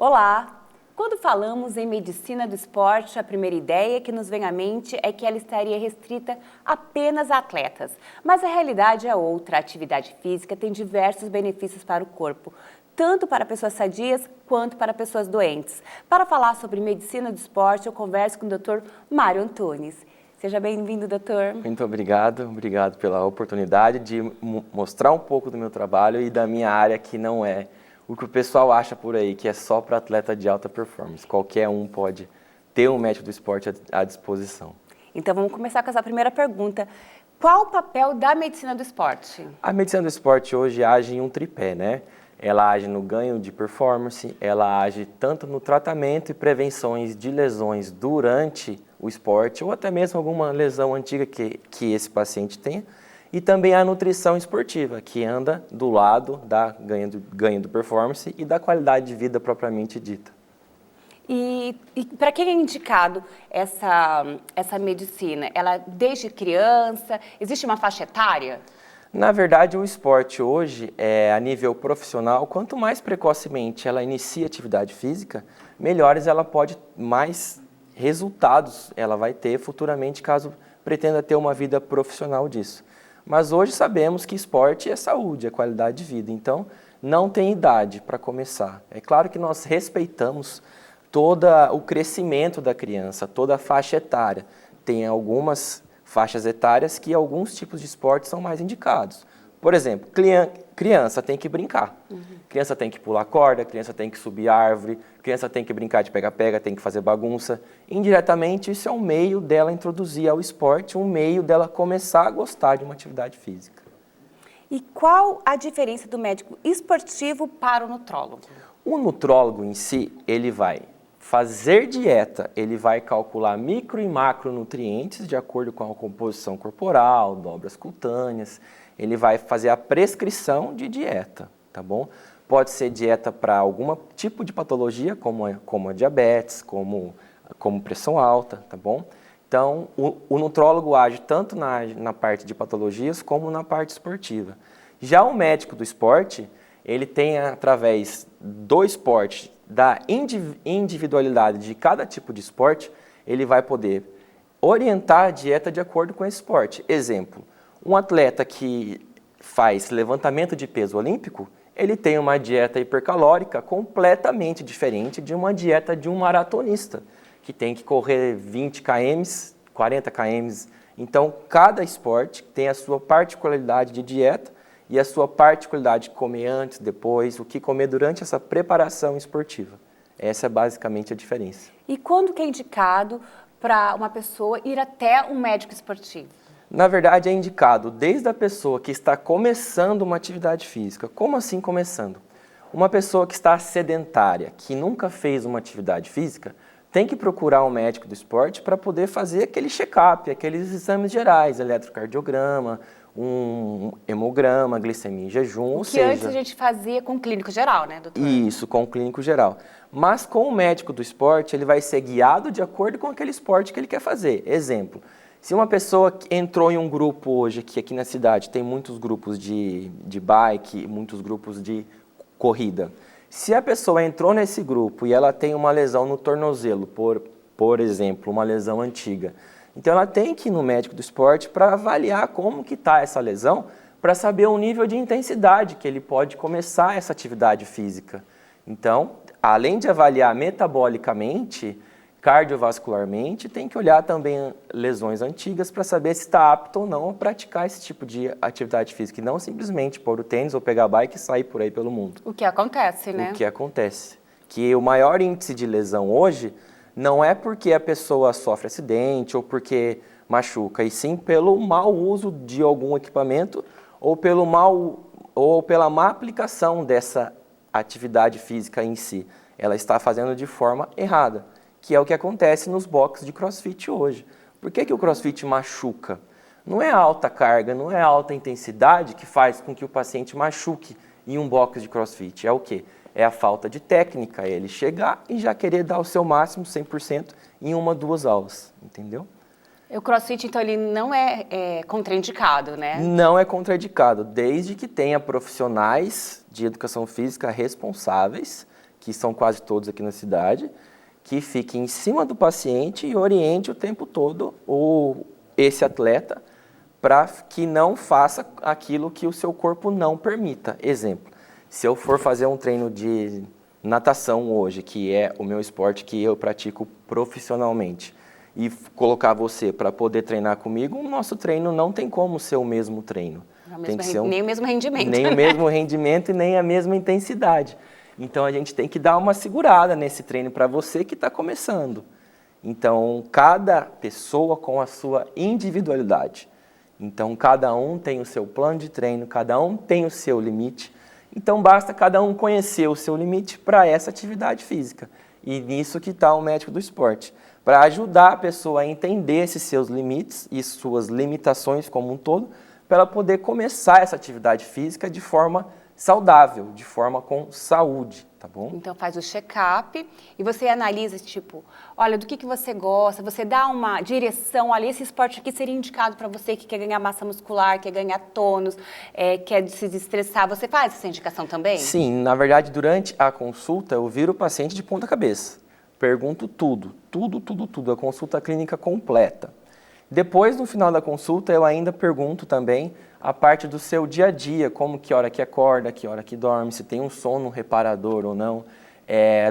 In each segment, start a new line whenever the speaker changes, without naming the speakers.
Olá! Quando falamos em medicina do esporte, a primeira ideia que nos vem à mente é que ela estaria restrita apenas a atletas. Mas a realidade é outra. A atividade física tem diversos benefícios para o corpo, tanto para pessoas sadias quanto para pessoas doentes. Para falar sobre medicina do esporte, eu converso com o Dr. Mário Antunes. Seja bem-vindo, doutor.
Muito obrigado pela oportunidade de mostrar um pouco do meu trabalho e da minha área, que não é o que o pessoal acha por aí, que é só para atleta de alta performance. Qualquer um pode ter um médico do esporte à disposição.
Então vamos começar com essa primeira pergunta. Qual o papel da medicina do esporte?
A medicina do esporte hoje age em um tripé, né? Ela age no ganho de performance, ela age tanto no tratamento e prevenções de lesões durante o esporte ou até mesmo alguma lesão antiga que esse paciente tenha, e também a nutrição esportiva, que anda do lado da ganho do performance e da qualidade de vida propriamente dita.
E para quem é indicado essa medicina? Ela desde criança? Existe uma faixa etária?
Na verdade, o esporte hoje, a nível profissional, quanto mais precocemente ela inicia atividade física, melhores ela pode, mais resultados ela vai ter futuramente, caso pretenda ter uma vida profissional disso. Mas hoje sabemos que esporte é saúde, é qualidade de vida, então não tem idade para começar. É claro que nós respeitamos todo o crescimento da criança, toda a faixa etária. Tem algumas faixas etárias que alguns tipos de esportes são mais indicados. Por exemplo, criança tem que brincar, criança tem que pular corda, criança tem que subir árvore, criança tem que brincar de pega-pega, tem que fazer bagunça. Indiretamente, isso é um meio dela introduzir ao esporte, um meio dela começar a gostar de uma atividade física.
E qual a diferença do médico esportivo para o nutrólogo?
O nutrólogo em si, ele vai fazer dieta, ele vai calcular micro e macronutrientes de acordo com a composição corporal, dobras cutâneas, ele vai fazer a prescrição de dieta, tá bom? Pode ser dieta para algum tipo de patologia, como a diabetes, como pressão alta, tá bom? Então, o nutrólogo age tanto na parte de patologias como na parte esportiva. Já o médico do esporte, ele tem, através do esporte, da individualidade de cada tipo de esporte, ele vai poder orientar a dieta de acordo com esse esporte. Exemplo, um atleta que faz levantamento de peso olímpico, ele tem uma dieta hipercalórica completamente diferente de uma dieta de um maratonista, que tem que correr 20 km, 40 km. Então, cada esporte tem a sua particularidade de dieta e a sua particularidade de comer antes, depois, o que comer durante essa preparação esportiva. Essa é basicamente a diferença.
E quando que é indicado para uma pessoa ir até um médico esportivo?
Na verdade, é indicado desde a pessoa que está começando uma atividade física. Como assim começando? Uma pessoa que está sedentária, que nunca fez uma atividade física, tem que procurar um médico do esporte para poder fazer aquele check-up, aqueles exames gerais, eletrocardiograma, um hemograma, glicemia em jejum,
ou seja... antes a gente fazia com o clínico geral, né, doutor?
Isso, com o clínico geral. Mas com o médico do esporte, ele vai ser guiado de acordo com aquele esporte que ele quer fazer. Exemplo, se uma pessoa entrou em um grupo hoje, que aqui na cidade tem muitos grupos de bike, muitos grupos de corrida. Se a pessoa entrou nesse grupo e ela tem uma lesão no tornozelo, por exemplo, uma lesão antiga, então ela tem que ir no médico do esporte para avaliar como que está essa lesão, para saber o nível de intensidade que ele pode começar essa atividade física. Então, além de avaliar metabolicamente, cardiovascularmente, tem que olhar também lesões antigas para saber se está apto ou não a praticar esse tipo de atividade física, e não simplesmente pôr o tênis ou pegar a bike e sair por aí pelo mundo.
O que acontece, né?
O que acontece. Que o maior índice de lesão hoje não é porque a pessoa sofre acidente ou porque machuca, e sim pelo mau uso de algum equipamento ou pela má aplicação dessa atividade física em si. Ela está fazendo de forma errada, que é o que acontece nos boxes de CrossFit hoje. Por que o CrossFit machuca? Não é a alta carga, não é a alta intensidade que faz com que o paciente machuque em um box de CrossFit. É o quê? É a falta de técnica, é ele chegar e já querer dar o seu máximo, 100%, em 1, 2 aulas, entendeu?
O CrossFit, então, ele não é contraindicado, né?
Não é contraindicado, desde que tenha profissionais de educação física responsáveis que são quase todos aqui na cidade, que fique em cima do paciente e oriente o tempo todo esse atleta para que não faça aquilo que o seu corpo não permita. Exemplo, se eu for fazer um treino de natação hoje, que é o meu esporte que eu pratico profissionalmente, e colocar você para poder treinar comigo, o nosso treino não tem como ser o mesmo treino. Tem que ser
nem o mesmo rendimento.
Nem o mesmo rendimento e nem a mesma intensidade. Então, a gente tem que dar uma segurada nesse treino para você que está começando. Então, cada pessoa com a sua individualidade. Então, cada um tem o seu plano de treino, cada um tem o seu limite. Então, basta cada um conhecer o seu limite para essa atividade física. E nisso que está o médico do esporte, para ajudar a pessoa a entender esses seus limites e suas limitações como um todo, para ela poder começar essa atividade física de forma saudável, de forma com saúde, tá bom?
Então faz o check-up e você analisa, tipo, olha, do que você gosta, você dá uma direção, olha, esse esporte aqui seria indicado para você que quer ganhar massa muscular, quer ganhar tônus, quer se desestressar, você faz essa indicação também?
Sim, na verdade, durante a consulta, eu viro o paciente de ponta cabeça, pergunto tudo, a consulta clínica completa. Depois, no final da consulta, eu ainda pergunto também a parte do seu dia a dia, como que hora que acorda, que hora que dorme, se tem um sono reparador ou não.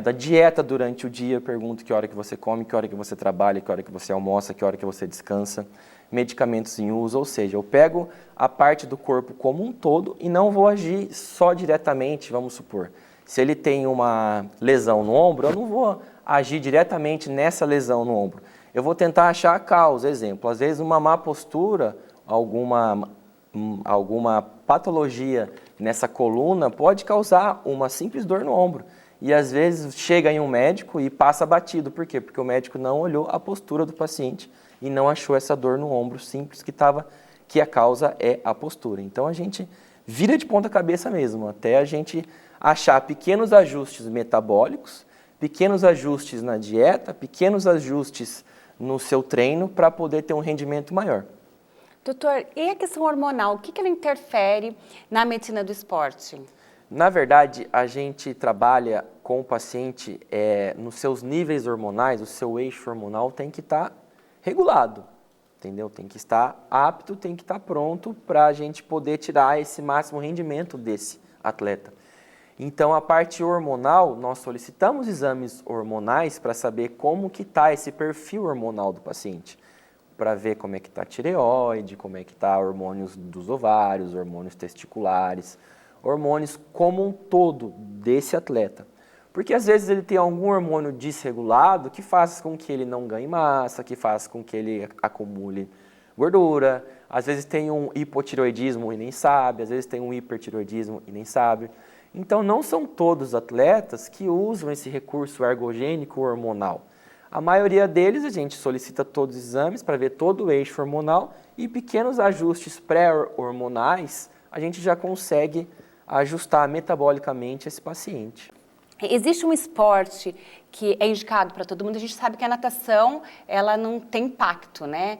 Da dieta durante o dia, eu pergunto que hora que você come, que hora que você trabalha, que hora que você almoça, que hora que você descansa. Medicamentos em uso, ou seja, eu pego a parte do corpo como um todo e não vou agir só diretamente, vamos supor. Se ele tem uma lesão no ombro, eu não vou agir diretamente nessa lesão no ombro. Eu vou tentar achar a causa, exemplo, às vezes uma má postura, alguma patologia nessa coluna pode causar uma simples dor no ombro. E às vezes chega em um médico e passa batido. Por quê? Porque o médico não olhou a postura do paciente e não achou essa dor no ombro simples que a causa é a postura. Então a gente vira de ponta cabeça mesmo, até a gente achar pequenos ajustes metabólicos, pequenos ajustes na dieta, pequenos ajustes no seu treino para poder ter um rendimento maior.
Doutor, e a questão hormonal, o que ela interfere na medicina do esporte?
Na verdade, a gente trabalha com o paciente nos seus níveis hormonais, o seu eixo hormonal tem que estar regulado, entendeu? Tem que estar apto, tem que estar pronto para a gente poder tirar esse máximo rendimento desse atleta. Então, a parte hormonal, nós solicitamos exames hormonais para saber como que está esse perfil hormonal do paciente, para ver como é que está a tireoide, como é que está hormônios dos ovários, hormônios testiculares, hormônios como um todo desse atleta. Porque às vezes ele tem algum hormônio desregulado que faz com que ele não ganhe massa, que faz com que ele acumule gordura, às vezes tem um hipotireoidismo e nem sabe, às vezes tem um hipertireoidismo e nem sabe. Então, não são todos os atletas que usam esse recurso ergogênico hormonal. A maioria deles, a gente solicita todos os exames para ver todo o eixo hormonal e pequenos ajustes pré-hormonais, a gente já consegue ajustar metabolicamente esse paciente.
Existe um esporte que é indicado para todo mundo. A gente sabe que a natação, ela não tem impacto, né?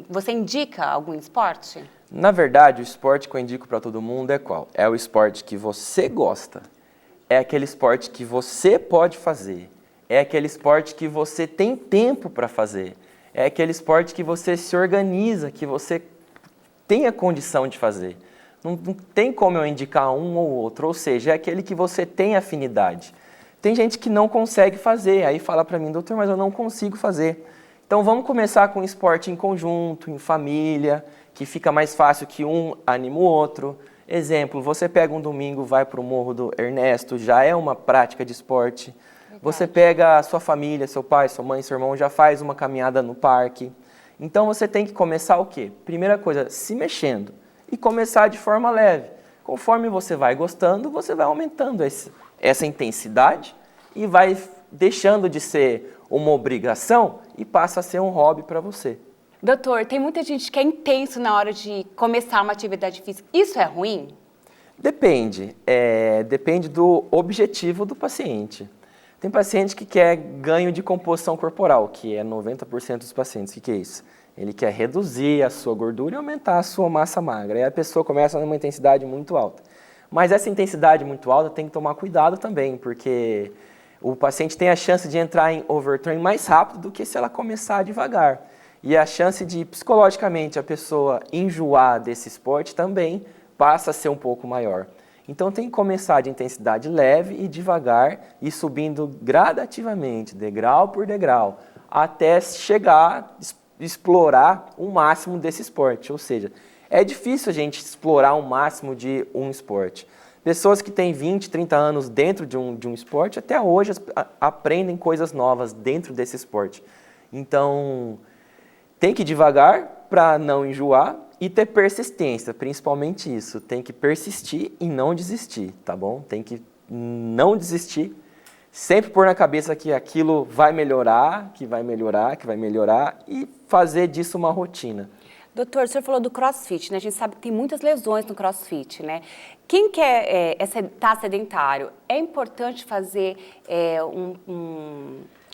Você indica algum esporte?
Na verdade, o esporte que eu indico para todo mundo é qual? É o esporte que você gosta, é aquele esporte que você pode fazer, é aquele esporte que você tem tempo para fazer, é aquele esporte que você se organiza, que você tem a condição de fazer. Não tem como eu indicar um ou outro, ou seja, é aquele que você tem afinidade. Tem gente que não consegue fazer, aí fala para mim, doutor, mas eu não consigo fazer. Então vamos começar com esporte em conjunto, em família, que fica mais fácil que um anima o outro. Exemplo, você pega um domingo, vai para o Morro do Ernesto, já é uma prática de esporte. Verdade. Você pega a sua família, seu pai, sua mãe, seu irmão, já faz uma caminhada no parque. Então você tem que começar o quê? Primeira coisa, se mexendo. E começar de forma leve. Conforme você vai gostando, você vai aumentando essa intensidade e vai deixando de ser uma obrigação e passa a ser um hobby para você.
Doutor, tem muita gente que é intenso na hora de começar uma atividade física. Isso é ruim?
Depende. Depende do objetivo do paciente. Tem paciente que quer ganho de composição corporal, que é 90% dos pacientes. O que é isso? Ele quer reduzir a sua gordura e aumentar a sua massa magra. Aí a pessoa começa numa intensidade muito alta. Mas essa intensidade muito alta tem que tomar cuidado também, porque o paciente tem a chance de entrar em overtraining mais rápido do que se ela começar devagar. E a chance de, psicologicamente, a pessoa enjoar desse esporte também passa a ser um pouco maior. Então tem que começar de intensidade leve e devagar e subindo gradativamente, degrau por degrau, até chegar, explorar o máximo desse esporte. Ou seja, é difícil a gente explorar o máximo de um esporte. Pessoas que têm 20, 30 anos dentro de um esporte, até hoje aprendem coisas novas dentro desse esporte. Então, tem que ir devagar para não enjoar e ter persistência, principalmente isso. Tem que persistir e não desistir, tá bom? Tem que não desistir, sempre pôr na cabeça que aquilo vai melhorar, que vai melhorar, que vai melhorar e fazer disso uma rotina.
Doutor, o senhor falou do crossfit, né? A gente sabe que tem muitas lesões no crossfit, né? Quem quer estar sedentário, é importante fazer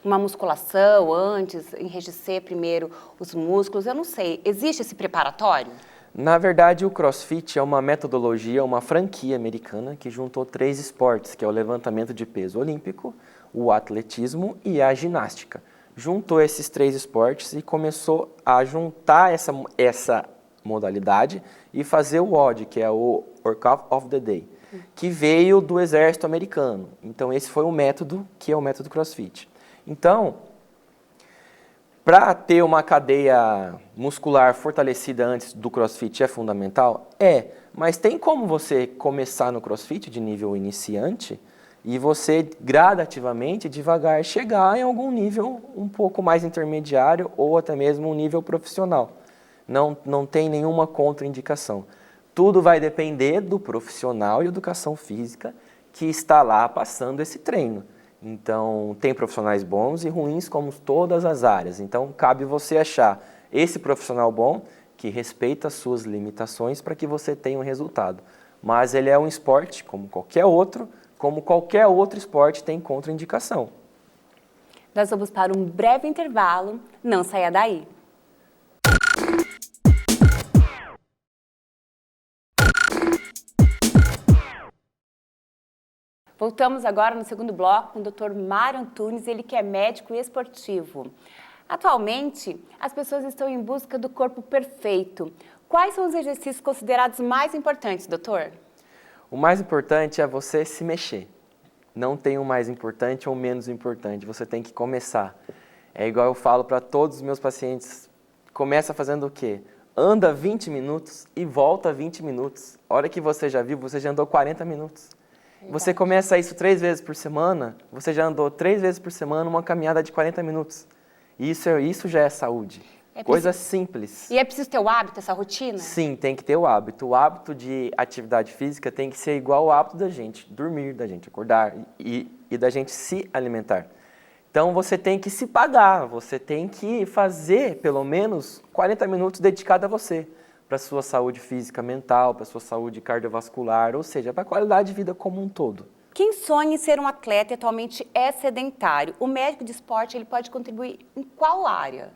uma musculação antes, enrijecer primeiro os músculos? Eu não sei, existe esse preparatório?
Na verdade, o CrossFit é uma metodologia, uma franquia americana que juntou 3 esportes, que é o levantamento de peso olímpico, o atletismo e a ginástica. Juntou esses 3 esportes e começou a juntar essa modalidade e fazer o WOD, que é o Workout of the Day, que veio do exército americano. Então, esse foi o método, que é o método CrossFit. Então, para ter uma cadeia muscular fortalecida antes do CrossFit é fundamental? É, mas tem como você começar no CrossFit de nível iniciante e você gradativamente, devagar, chegar em algum nível um pouco mais intermediário ou até mesmo um nível profissional. Não tem nenhuma contraindicação. Tudo vai depender do profissional de educação física que está lá passando esse treino. Então, tem profissionais bons e ruins como todas as áreas. Então, cabe você achar esse profissional bom que respeita as suas limitações para que você tenha um resultado. Mas ele é um esporte como qualquer outro esporte tem contraindicação.
Nós vamos para um breve intervalo, não saia daí. Voltamos agora no segundo bloco com o Dr. Mário Antunes, ele que é médico e esportivo. Atualmente, as pessoas estão em busca do corpo perfeito. Quais são os exercícios considerados mais importantes, doutor?
O mais importante é você se mexer. Não tem o mais importante ou menos importante, você tem que começar. É igual eu falo para todos os meus pacientes, começa fazendo o quê? Anda 20 minutos e volta 20 minutos. A hora que você já viu, você já andou 40 minutos. Você começa isso 3 vezes por semana, você já andou 3 vezes por semana uma caminhada de 40 minutos. Isso já é saúde. Coisa simples.
E é preciso ter o hábito, essa rotina?
Sim, tem que ter o hábito. O hábito de atividade física tem que ser igual ao hábito da gente dormir, da gente acordar e da gente se alimentar. Então você tem que se pagar, você tem que fazer pelo menos 40 minutos dedicado a você. Para a sua saúde física, mental, para a sua saúde cardiovascular, ou seja, para a qualidade de vida como um todo.
Quem sonha em ser um atleta e atualmente é sedentário, o médico de esporte ele pode contribuir em qual área?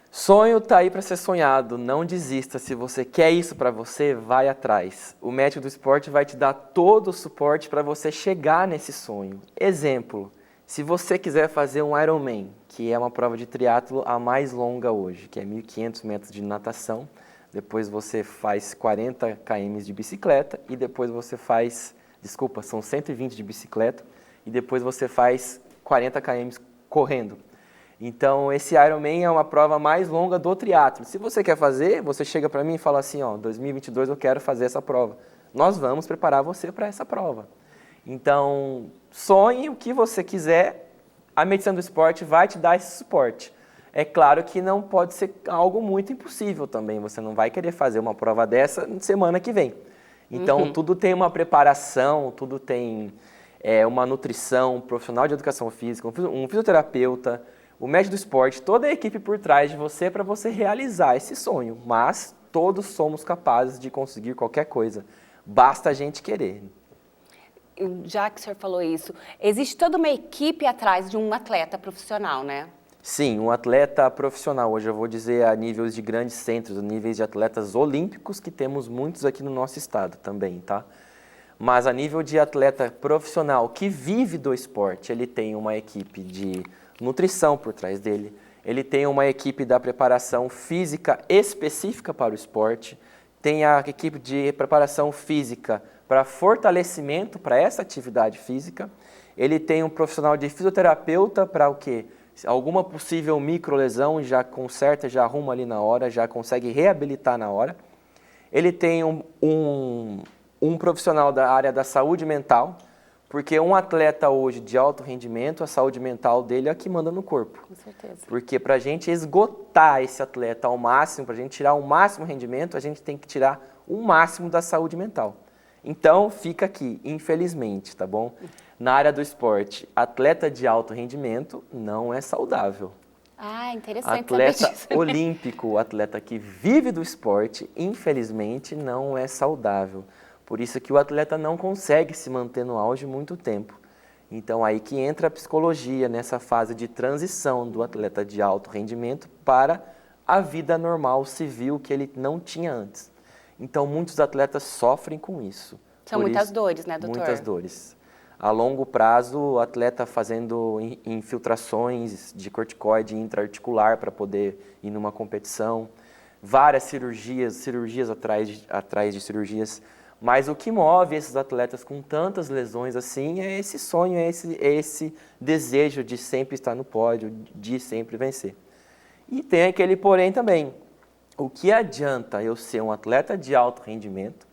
Sonho está aí para ser sonhado, não desista. Se você quer isso para você, vai atrás. O médico do esporte vai te dar todo o suporte para você chegar nesse sonho. Exemplo, se você quiser fazer um Ironman, que é uma prova de triatlo a mais longa hoje, que é 1.500 metros de natação, depois você faz 40 km de bicicleta e depois você faz, são 120 de bicicleta e depois você faz 40 km correndo. Então, esse Ironman é uma prova mais longa do triatlo. Se você quer fazer, você chega para mim e fala assim, 2022 eu quero fazer essa prova. Nós vamos preparar você para essa prova. Então, sonhe o que você quiser, a medicina do esporte vai te dar esse suporte. É claro que não pode ser algo muito impossível também, você não vai querer fazer uma prova dessa semana que vem. Então, tudo tem uma preparação, tudo tem uma nutrição, um profissional de educação física, um fisioterapeuta, o médico do esporte, toda a equipe por trás de você para você realizar esse sonho. Mas todos somos capazes de conseguir qualquer coisa, basta a gente querer.
Já que o senhor falou isso, existe toda uma equipe atrás de um atleta profissional, né?
Sim, um atleta profissional, hoje eu vou dizer a níveis de grandes centros, a níveis de atletas olímpicos, que temos muitos aqui no nosso estado também, tá? Mas a nível de atleta profissional que vive do esporte, ele tem uma equipe de nutrição por trás dele, ele tem uma equipe da preparação física específica para o esporte, tem a equipe de preparação física para fortalecimento para essa atividade física, ele tem um profissional de fisioterapeuta para o quê? Alguma possível microlesão, já conserta, já arruma ali na hora, já consegue reabilitar na hora. Ele tem um profissional da área da saúde mental, porque um atleta hoje de alto rendimento, a saúde mental dele é a que manda no corpo.
Com certeza.
Porque para a gente esgotar esse atleta ao máximo, para a gente tirar o máximo rendimento, a gente tem que tirar o máximo da saúde mental. Então, fica aqui, infelizmente, tá bom? Na área do esporte, atleta de alto rendimento não é saudável.
Ah, interessante
Atleta
saber disso, né?
olímpico, atleta que vive do esporte, infelizmente não é saudável. Por isso que o atleta não consegue se manter no auge muito tempo. Então aí que entra a psicologia nessa fase de transição do atleta de alto rendimento para a vida normal, civil, que ele não tinha antes. Então muitos atletas sofrem com isso.
São muitas dores, né, doutor?
Muitas dores. A longo prazo, o atleta fazendo infiltrações de corticoide intraarticular para poder ir numa competição, várias cirurgias atrás de cirurgias. Mas o que move esses atletas com tantas lesões assim é esse sonho, é esse desejo de sempre estar no pódio, de sempre vencer. E tem aquele porém também. O que adianta eu ser um atleta de alto rendimento,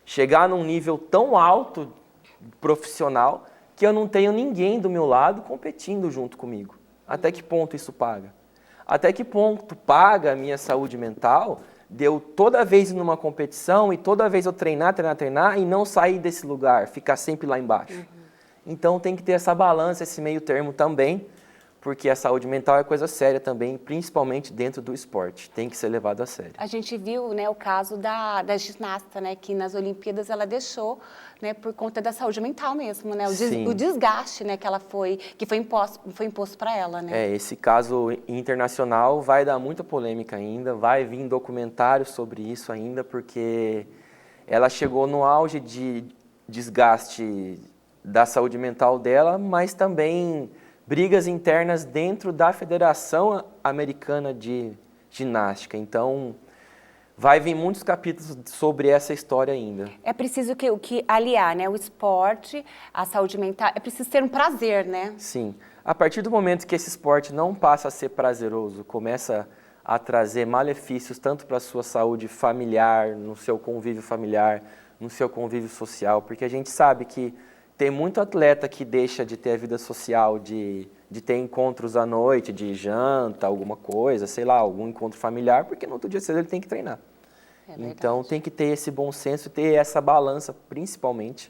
chegar num nível tão alto profissional que eu não tenho ninguém do meu lado competindo junto comigo? Até que ponto isso paga? Até que ponto paga a minha saúde mental de eu toda vez ir numa competição e toda vez eu treinar e não sair desse lugar, ficar sempre lá embaixo? Então tem que ter essa balança, esse meio termo também, porque a saúde mental é coisa séria também, principalmente dentro do esporte, tem que ser levado a sério.
A gente viu, né, o caso da ginasta, né, que nas Olimpíadas ela deixou, né, por conta da saúde mental mesmo, né, o desgaste, né, que foi imposto para ela, né.
Esse caso internacional vai dar muita polêmica ainda, vai vir documentário sobre isso ainda, porque ela chegou no auge de desgaste da saúde mental dela, mas também brigas internas dentro da Federação Americana de Ginástica. Então, vai vir muitos capítulos sobre essa história ainda.
É preciso que aliar, né, o esporte, a saúde mental, é preciso ter um prazer, né?
Sim. A partir do momento que esse esporte não passa a ser prazeroso, começa a trazer malefícios tanto para a sua saúde familiar, no seu convívio familiar, no seu convívio social, porque a gente sabe que tem muito atleta que deixa de ter a vida social, de ter encontros à noite, de janta, alguma coisa, sei lá, algum encontro familiar, porque no outro dia cedo ele tem que treinar. Então tem que ter esse bom senso, ter essa balança, principalmente,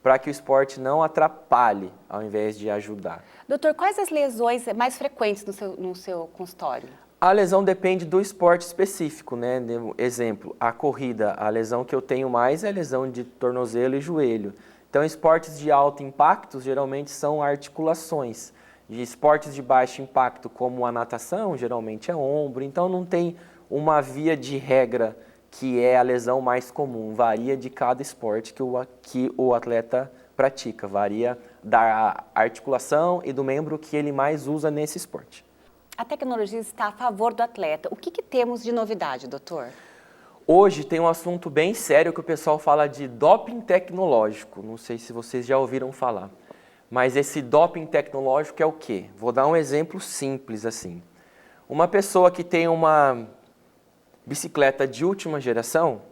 para que o esporte não atrapalhe, ao invés de ajudar.
Doutor, quais as lesões mais frequentes no seu consultório?
A lesão depende do esporte específico, né? Exemplo, a corrida, a lesão que eu tenho mais é a lesão de tornozelo e joelho. Então, esportes de alto impacto geralmente são articulações. De esportes de baixo impacto, como a natação, geralmente é ombro. Então, não tem uma via de regra que é a lesão mais comum. Varia de cada esporte que o atleta pratica. Varia da articulação e do membro que ele mais usa nesse esporte.
A tecnologia está a favor do atleta. O que temos de novidade, doutor?
Hoje tem um assunto bem sério que o pessoal fala de doping tecnológico. Não sei se vocês já ouviram falar. Mas esse doping tecnológico é o quê? Vou dar um exemplo simples assim. Uma pessoa que tem uma bicicleta de última geração,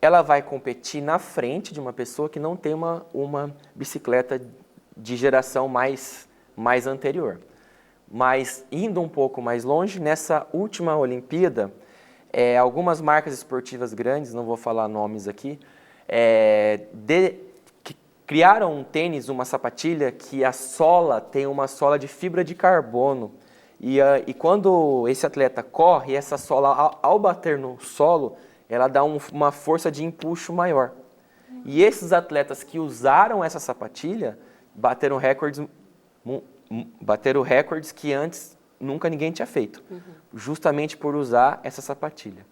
ela vai competir na frente de uma pessoa que não tem uma bicicleta de geração mais anterior. Mas indo um pouco mais longe, nessa última Olimpíada, algumas marcas esportivas grandes, não vou falar nomes aqui, criaram um tênis, uma sapatilha, que a sola tem uma sola de fibra de carbono. E quando esse atleta corre, essa sola, ao bater no solo, ela dá uma força de empuxo maior. E esses atletas que usaram essa sapatilha bateram recordes que antes nunca ninguém tinha feito, justamente por usar essa sapatilha.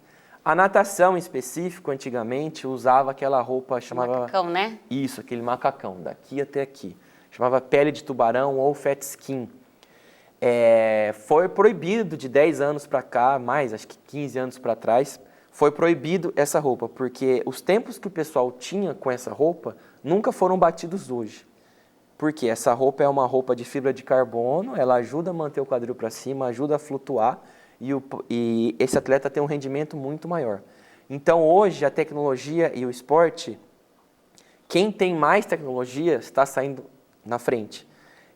A natação, em específico, antigamente, usava aquela roupa, chamava...
Macacão, né?
Isso, aquele macacão, daqui até aqui. Chamava pele de tubarão ou fat skin. Foi proibido de 10 anos para cá, mais, acho que 15 anos para trás, foi proibido essa roupa, porque os tempos que o pessoal tinha com essa roupa nunca foram batidos hoje. Porque essa roupa é uma roupa de fibra de carbono, ela ajuda a manter o quadril para cima, ajuda a flutuar, e esse atleta tem um rendimento muito maior. Então hoje a tecnologia e o esporte, quem tem mais tecnologia está saindo na frente.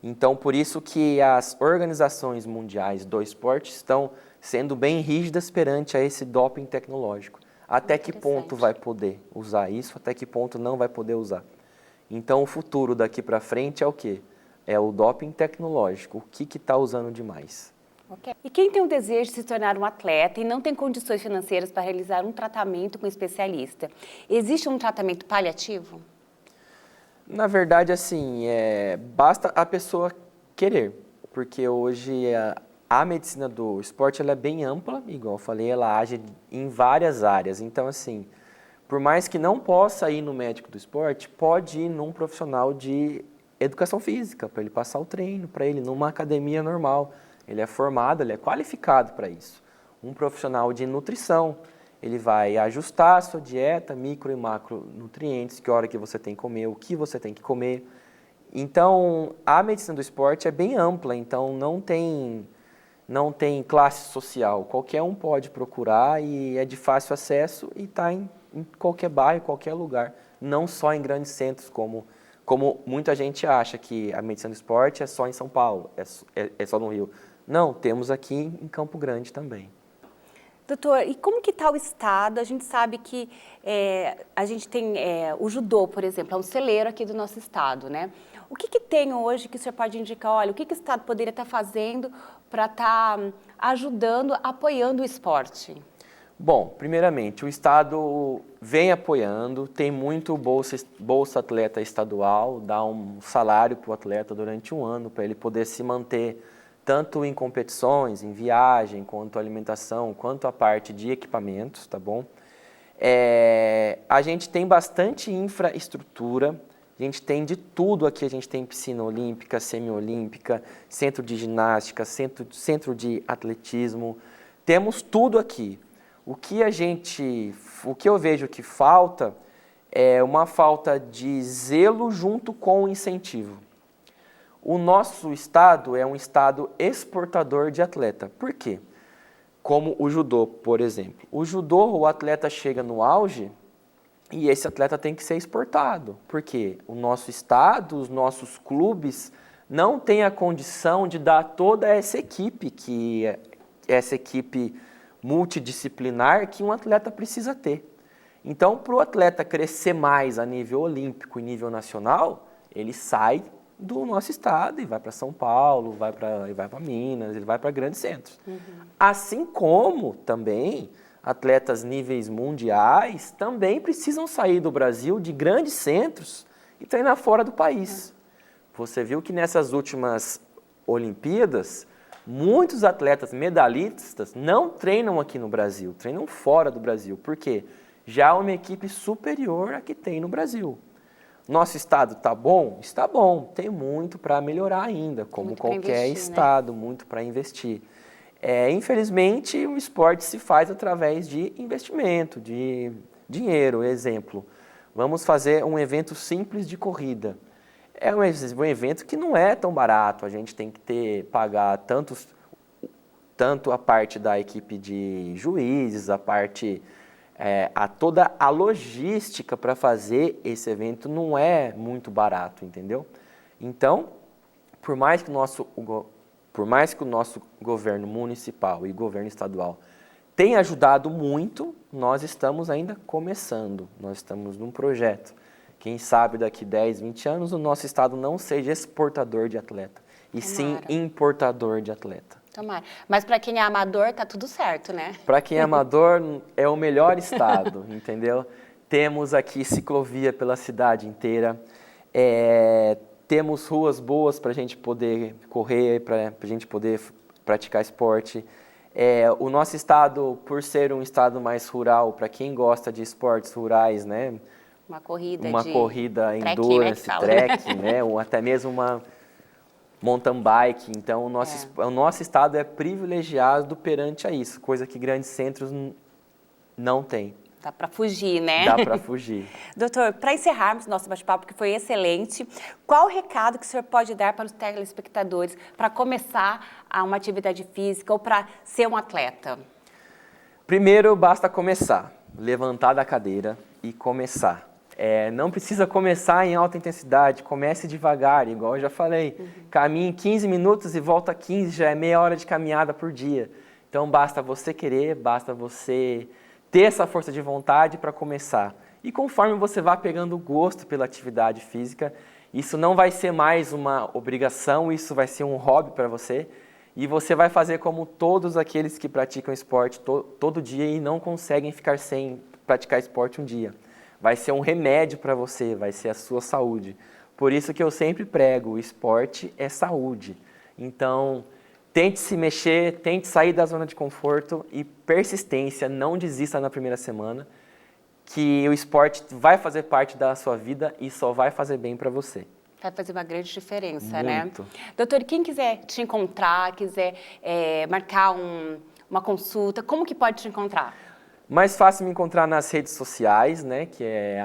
Então por isso que as organizações mundiais do esporte estão sendo bem rígidas perante a esse doping tecnológico. Até que ponto vai poder usar isso, até que ponto não vai poder usar. Então o futuro daqui para frente é o quê? É o doping tecnológico, o que está usando demais.
Okay. E quem tem o desejo de se tornar um atleta e não tem condições financeiras para realizar um tratamento com um especialista, existe um tratamento paliativo?
Na verdade, assim, basta a pessoa querer, porque hoje a medicina do esporte ela é bem ampla, igual eu falei, ela age em várias áreas. Então, assim, por mais que não possa ir no médico do esporte, pode ir num profissional de educação física, para ele passar o treino, para ele numa academia normal. Ele é formado, ele é qualificado para isso. Um profissional de nutrição, ele vai ajustar a sua dieta, micro e macronutrientes, que hora que você tem que comer, o que você tem que comer. Então, a medicina do esporte é bem ampla, então não tem classe social. Qualquer um pode procurar e é de fácil acesso e está em qualquer bairro, qualquer lugar, não só em grandes centros, como muita gente acha que a medicina do esporte é só em São Paulo, é só no Rio. Não, temos aqui em Campo Grande também.
Doutor, e como que está o estado? A gente sabe que a gente tem o judô, por exemplo, é um celeiro aqui do nosso estado, né? O que tem hoje que o senhor pode indicar? Olha, o que o estado poderia estar fazendo para estar ajudando, apoiando o esporte?
Bom, primeiramente, o estado vem apoiando, tem muito bolsa atleta estadual, dá um salário para o atleta durante um ano, para ele poder se manter tanto em competições, em viagem, quanto alimentação, quanto a parte de equipamentos, tá bom? A gente tem bastante infraestrutura, a gente tem de tudo aqui, a gente tem piscina olímpica, semiolímpica, centro de ginástica, centro de atletismo, temos tudo aqui. O que eu vejo que falta é uma falta de zelo junto com o incentivo. O nosso estado é um estado exportador de atleta. Por quê? Como o judô, por exemplo. O judô, o atleta chega no auge e esse atleta tem que ser exportado. Por quê? O nosso estado, os nossos clubes não têm a condição de dar toda essa equipe multidisciplinar que um atleta precisa ter. Então, para o atleta crescer mais a nível olímpico e nível nacional, ele sai do nosso estado e vai para São Paulo, vai para Minas, ele vai para grandes centros. Assim como também atletas níveis mundiais também precisam sair do Brasil de grandes centros e treinar fora do país. Você viu que nessas últimas Olimpíadas, muitos atletas medalhistas não treinam aqui no Brasil, treinam fora do Brasil. Por quê? Já há uma equipe superior à que tem no Brasil. Nosso estado está bom? Está bom. Tem muito para melhorar ainda, como
muito
qualquer
investir,
estado,
né?
muito para investir. Infelizmente, o esporte se faz através de investimento, de dinheiro. Exemplo, vamos fazer um evento simples de corrida. É um evento que não é tão barato, a gente tem que pagar tanto a parte da equipe de juízes, toda a logística para fazer esse evento não é muito barato, entendeu? Então, por mais que o nosso governo municipal e governo estadual tenha ajudado muito, nós estamos ainda começando, nós estamos num projeto. Quem sabe daqui 10, 20 anos o nosso estado não seja exportador de atleta, e sim importador de atleta.
Tomara. Mas para quem é amador, tá tudo certo, né?
Para quem é amador, é o melhor estado, entendeu? Temos aqui ciclovia pela cidade inteira, temos ruas boas para a gente poder correr, para a gente poder praticar esporte. O nosso estado, por ser um estado mais rural, para quem gosta de esportes rurais, né?
Uma corrida
endurance, trek, né? Ou até mesmo uma mountain bike. Então, o nosso estado é privilegiado perante a isso, coisa que grandes centros não têm.
Dá para fugir, né?
Dá para fugir.
Doutor, para encerrarmos nosso bate-papo, que foi excelente, qual o recado que o senhor pode dar para os telespectadores para começar uma atividade física ou para ser um atleta?
Primeiro, basta começar. Levantar da cadeira e começar. Não precisa começar em alta intensidade, comece devagar, igual eu já falei. Caminhe 15 minutos e volta 15, já é meia hora de caminhada por dia. Então, basta você querer, basta você ter essa força de vontade para começar. E conforme você vai pegando gosto pela atividade física, isso não vai ser mais uma obrigação, isso vai ser um hobby para você. E você vai fazer como todos aqueles que praticam esporte todo dia e não conseguem ficar sem praticar esporte um dia. Vai ser um remédio para você, vai ser a sua saúde. Por isso que eu sempre prego, o esporte é saúde. Então, tente se mexer, tente sair da zona de conforto e persistência, não desista na primeira semana, que o esporte vai fazer parte da sua vida e só vai fazer bem para você.
Vai fazer uma grande diferença,
Muito.
né? Doutor, quem quiser te encontrar, quiser marcar uma consulta, como que pode te encontrar?
Mais fácil me encontrar nas redes sociais, né, que é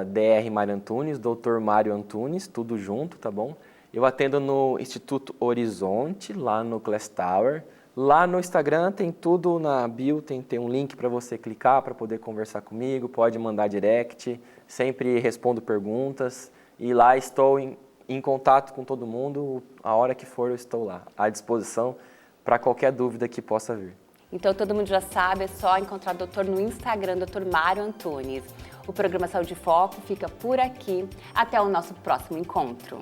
@drmarioantunes, Dr. Mário Antunes, tudo junto, tá bom? Eu atendo no Instituto Horizonte, lá no Class Tower. Lá no Instagram tem tudo na bio, tem um link para você clicar para poder conversar comigo, pode mandar direct, sempre respondo perguntas. E lá estou em contato com todo mundo, a hora que for eu estou lá, à disposição para qualquer dúvida que possa vir.
Então todo mundo já sabe, é só encontrar o doutor no Instagram, Dr. Mário Antunes. O programa Saúde e Foco fica por aqui. Até o nosso próximo encontro.